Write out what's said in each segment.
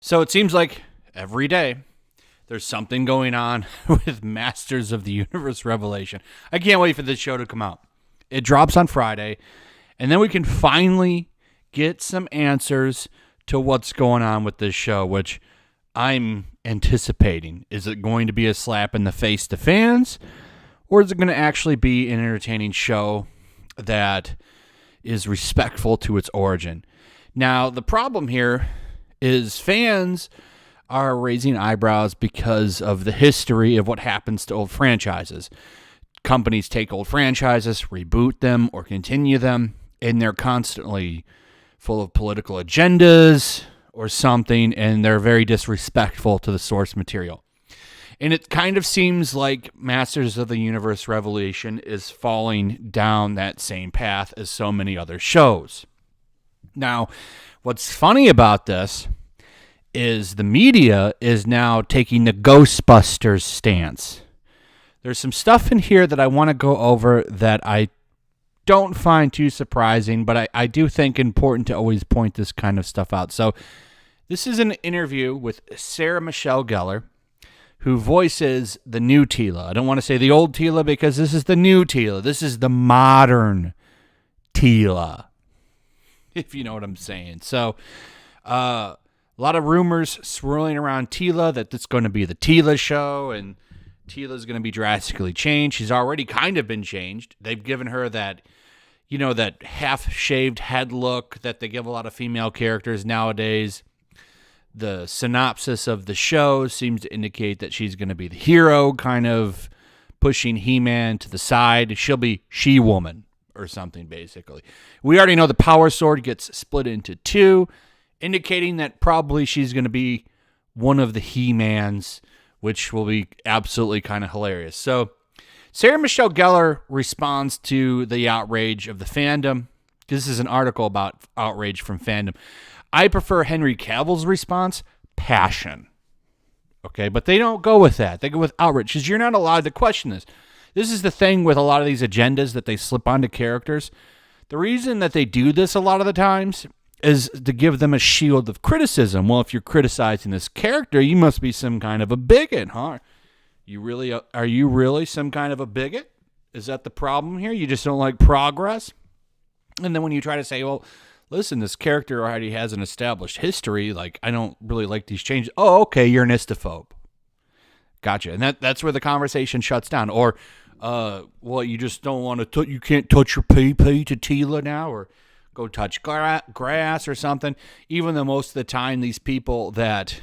So it seems like every day there's something going on with Masters of the Universe Revelation. I can't wait for this show to come out. It drops on Friday, and then we can finally get some answers to what's going on with this show, which I'm anticipating. Is it going to be a slap in the face to fans, or is it going to actually be an entertaining show that is respectful to its origin? Now, the problem here is fans are raising eyebrows because of the history of what happens to old franchises. Companies take old franchises, reboot them, or continue them, and they're constantly full of political agendas or something, and they're very disrespectful to the source material. And it kind of seems like Masters of the Universe Revelation is falling down that same path as so many other shows. Now, what's funny about this is the media is now taking the Ghostbusters stance. There's some stuff in here that I want to go over that I don't find too surprising, but I do think important to always point this kind of stuff out. So this is an interview with Sarah Michelle Gellar, who voices the new Teela. I don't want to say the old Teela because this is the new Teela. This is the modern Teela, if you know what I'm saying. So a lot of rumors swirling around Teela that it's going to be the Teela show, and Teela's going to be drastically changed. She's already kind of been changed. They've given her that, that half-shaved head look that they give a lot of female characters nowadays. The synopsis of the show seems to indicate that she's going to be the hero, kind of pushing He-Man to the side. She'll be She-Woman or something, basically. We already know the Power Sword gets split into two, indicating that probably she's going to be one of the He-Mans, which will be absolutely kind of hilarious. So Sarah Michelle Gellar responds to the outrage of the fandom. This is an article about outrage from fandom. I prefer Henry Cavill's response, passion. Okay, but they don't go with that. They go with outrage, because you're not allowed to question this. This is the thing with a lot of these agendas that they slip onto characters. The reason that they do this a lot of the times is to give them a shield of criticism. Well, if you're criticizing this character, you must be some kind of a bigot, huh? Are you really some kind of a bigot? Is that the problem here? You just don't like progress? And then when you try to say, well, listen, this character already has an established history, like, I don't really like these changes. Oh, okay, you're an istophobe. Gotcha. And that's where the conversation shuts down. Or, well, you just don't want to, you can't touch your pee-pee to Teela now, or go touch grass or something. Even though most of the time these people that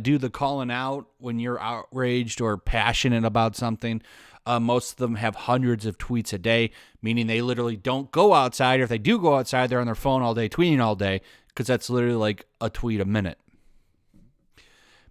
do the calling out when you're outraged or passionate about something, most of them have hundreds of tweets a day, meaning they literally don't go outside. Or if they do go outside, they're on their phone all day, tweeting all day, because that's literally like a tweet a minute.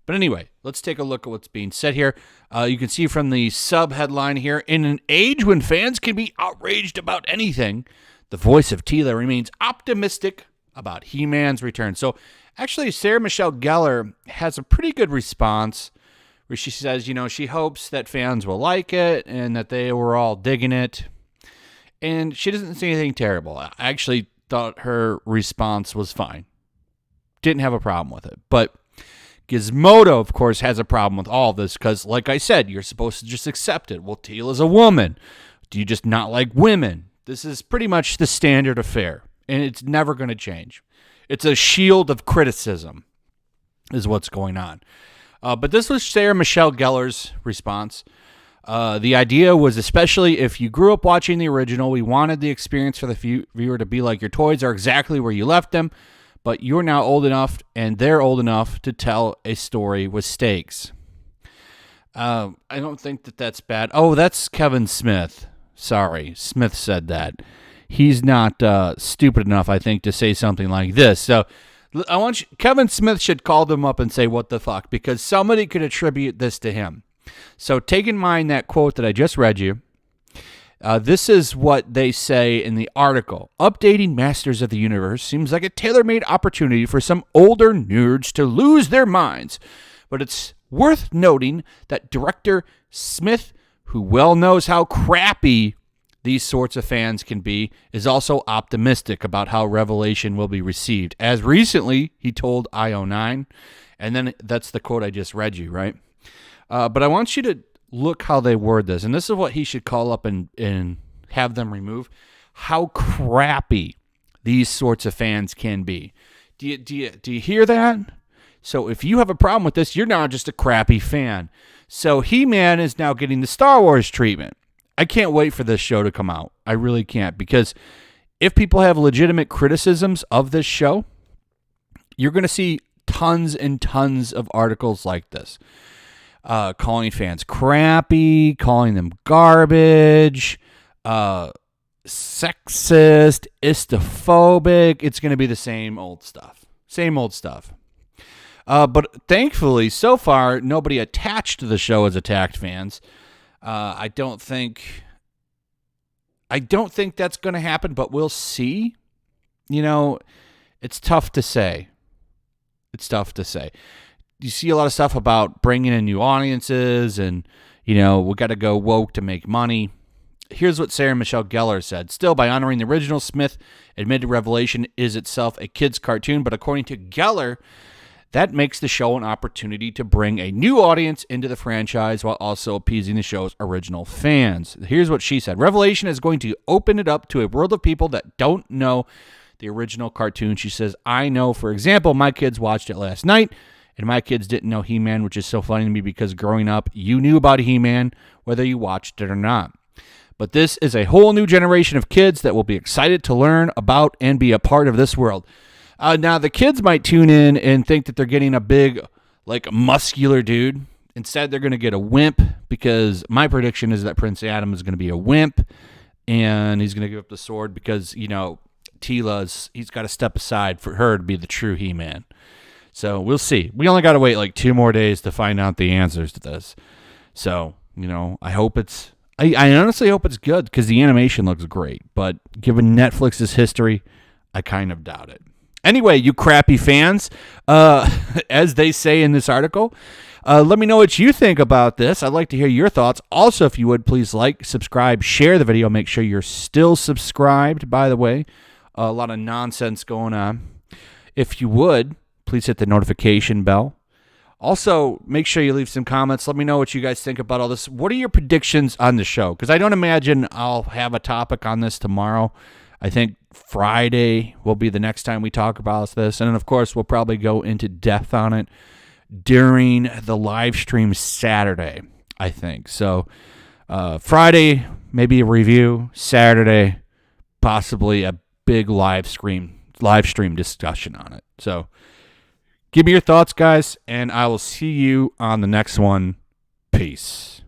But anyway, let's take a look at what's being said here. You can see from the sub-headline here, in an age when fans can be outraged about anything, the voice of Teela remains optimistic about He-Man's return. So actually, Sarah Michelle Gellar has a pretty good response where she says, she hopes that fans will like it and that they were all digging it. And she doesn't say anything terrible. I actually thought her response was fine. Didn't have a problem with it. But Gizmodo, of course, has a problem with all of this because, like I said, you're supposed to just accept it. Well, Teela's a woman. Do you just not like women? This is pretty much the standard affair, and it's never going to change. It's a shield of criticism is what's going on. But this was Sarah Michelle Gellar's response. The idea was, especially if you grew up watching the original, we wanted the experience for the viewer to be like your toys are exactly where you left them, but you're now old enough and they're old enough to tell a story with stakes. I don't think that's bad. Oh, that's Kevin Smith. Sorry, Smith said that. He's not stupid enough, I think, to say something like this. So Kevin Smith should call them up and say, what the fuck? Because somebody could attribute this to him. So take in mind that quote that I just read you. This is what they say in the article. Updating Masters of the Universe seems like a tailor-made opportunity for some older nerds to lose their minds. But it's worth noting that director Smith, who well knows how crappy these sorts of fans can be, is also optimistic about how Revelation will be received. As recently, he told IO9, and then that's the quote I just read you, right? But I want you to look how they word this, and this is what he should call up and have them remove. How crappy these sorts of fans can be. Do you hear that? So if you have a problem with this, you're now just a crappy fan. So He-Man is now getting the Star Wars treatment. I can't wait for this show to come out. I really can't, because if people have legitimate criticisms of this show, you're going to see tons and tons of articles like this. Calling fans crappy, calling them garbage, sexist, istophobic. It's going to be the same old stuff. Same old stuff. But thankfully, so far, nobody attached to the show has attacked fans. I don't think that's going to happen, but we'll see. You know, it's tough to say. It's tough to say. You see a lot of stuff about bringing in new audiences and, you know, we got to go woke to make money. Here's what Sarah Michelle Gellar said. Still, by honoring the original, Smith admitted Revelation is itself a kid's cartoon, but according to Gellar, that makes the show an opportunity to bring a new audience into the franchise while also appeasing the show's original fans. Here's what she said. Revelation is going to open it up to a world of people that don't know the original cartoon. She says, I know, for example, my kids watched it last night, and my kids didn't know He-Man, which is so funny to me because growing up, you knew about He-Man whether you watched it or not. But this is a whole new generation of kids that will be excited to learn about and be a part of this world. Now, the kids might tune in and think that they're getting a big, like, muscular dude. Instead, they're going to get a wimp, because my prediction is that Prince Adam is going to be a wimp, and he's going to give up the sword because, you know, he's got to step aside for her to be the true He-Man. So we'll see. We only got to wait like 2 more days to find out the answers to this. So, you know, I honestly hope it's good, because the animation looks great. But given Netflix's history, I kind of doubt it. Anyway, you crappy fans, as they say in this article, let me know what you think about this. I'd like to hear your thoughts. Also, if you would, please like, subscribe, share the video. Make sure you're still subscribed, by the way. A lot of nonsense going on. If you would, please hit the notification bell. Also, make sure you leave some comments. Let me know what you guys think about all this. What are your predictions on the show? Because I don't imagine I'll have a topic on this tomorrow. I think Friday will be the next time we talk about this. And then, of course, we'll probably go into depth on it during the live stream Saturday, I think. So Friday, maybe a review. Saturday, possibly a big live stream discussion on it. So give me your thoughts, guys, and I will see you on the next one. Peace.